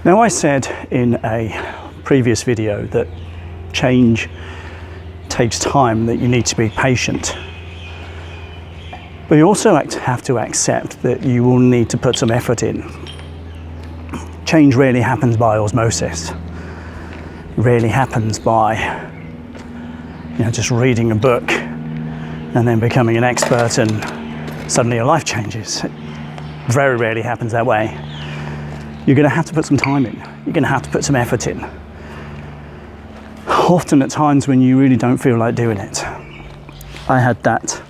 Now, I said in a previous video that change takes time, that you need to be patient. But you also have to accept that you will need to put some effort in. Change rarely happens by osmosis. It rarely happens by, just reading a book and then becoming an expert and suddenly your life changes. It very rarely happens that way. You're going to have to put some time in. You're going to have to put some effort in. Often at times when you really don't feel like doing it. I had that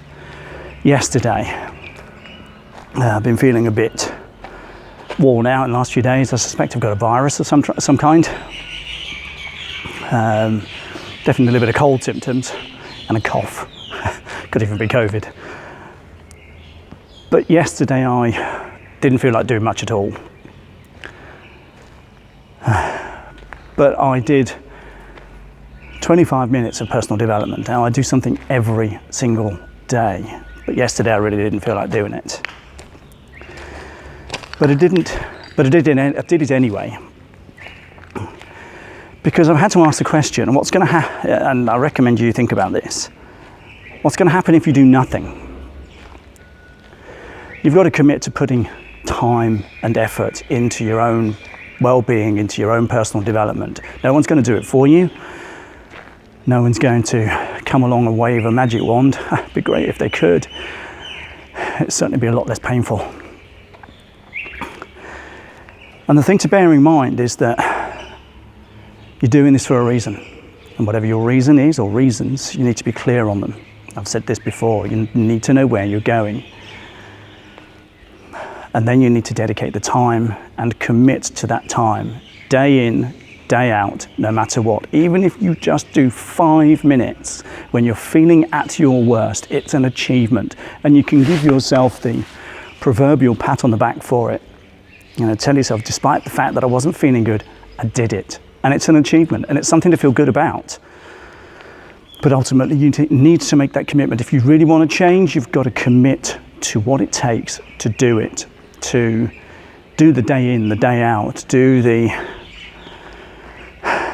yesterday. I've been feeling a bit worn out in the last few days. I suspect I've got a virus of some kind. Definitely a little bit of cold symptoms and a cough. Could even be COVID. But yesterday I didn't feel like doing much at all. But I did 25 minutes of personal development. Now I do something every single day, but yesterday I really didn't feel like doing it. But I did it anyway, because I've had to ask the question, and what's going to happen, and I recommend you think about this, what's going to happen if you do nothing? You've got to commit to putting time and effort into your own well-being, into your own personal development. No one's going to do it for you. No one's going to come along and wave a magic wand. It'd be great if they could. It'd certainly be a lot less painful. And the thing to bear in mind is that you're doing this for a reason. And whatever your reason is, or reasons, you need to be clear on them. I've said this before, you need to know where you're going. And then you need to dedicate the time and commit to that time, day in, day out, no matter what. Even if you just do 5 minutes when you're feeling at your worst, it's an achievement. And you can give yourself the proverbial pat on the back for it. Tell yourself, despite the fact that I wasn't feeling good, I did it. And it's an achievement, and it's something to feel good about. But ultimately, you need to make that commitment. If you really want to change, you've got to commit to what it takes to do it, to do the day in, the day out, do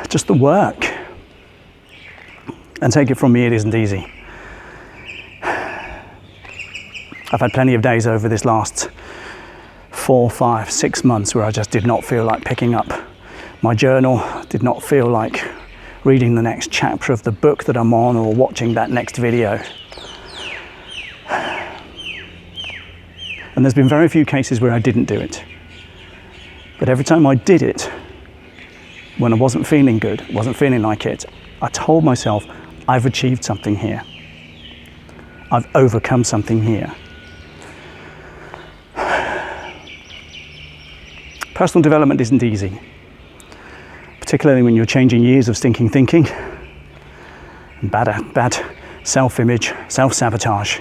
just the work. And take it from me, it isn't easy. I've had plenty of days over this last 4, 5, 6 months where I just did not feel like picking up my journal, did not feel like reading the next chapter of the book that I'm on or watching that next video. And there's been very few cases where I didn't do it. But every time I did it, when I wasn't feeling good, wasn't feeling like it, I told myself, I've achieved something here. I've overcome something here. Personal development isn't easy, particularly when you're changing years of stinking thinking, and bad self-image, self-sabotage.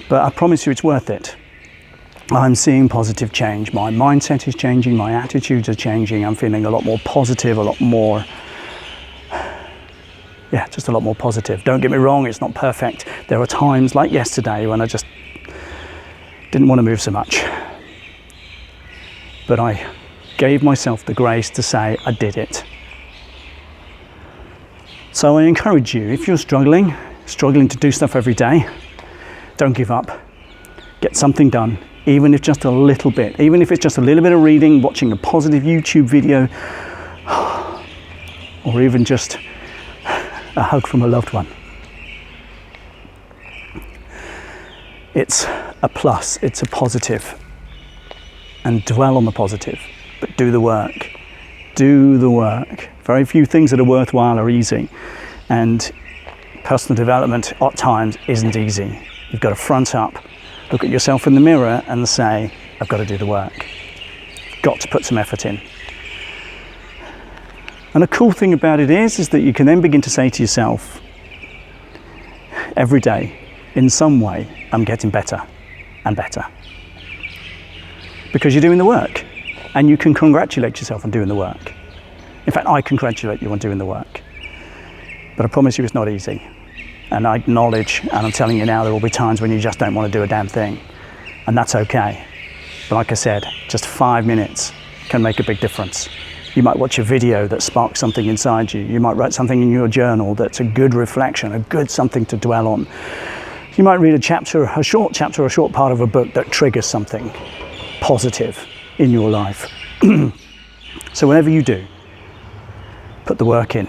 But I promise you it's worth it. I'm seeing positive change. My mindset is changing, my attitudes are changing. I'm feeling a lot more positive, a lot more positive. Don't get me wrong, it's not perfect. There are times like yesterday when I just didn't want to move so much. But I gave myself the grace to say I did it. So I encourage you, if you're struggling to do stuff every day, don't give up. Get something done, even if just a little bit. Even if it's just a little bit of reading, watching a positive YouTube video, or even just a hug from a loved one. It's a plus, it's a positive. And dwell on the positive, but do the work. Do the work. Very few things that are worthwhile are easy. And personal development at times isn't easy. You've got to front up, look at yourself in the mirror and say, I've got to do the work. Got to put some effort in. And the cool thing about it is that you can then begin to say to yourself, every day, in some way, I'm getting better and better. Because you're doing the work, and you can congratulate yourself on doing the work. In fact, I congratulate you on doing the work. But I promise you it's not easy. And I acknowledge, and I'm telling you now, there will be times when you just don't want to do a damn thing. And that's okay. But like I said, just 5 minutes can make a big difference. You might watch a video that sparks something inside you. You might write something in your journal that's a good reflection, a good something to dwell on. You might read a short chapter or a short part of a book that triggers something positive in your life. So whenever you do, put the work in.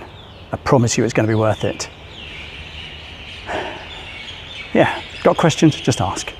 I promise you it's going to be worth it. Yeah, got questions? Just ask.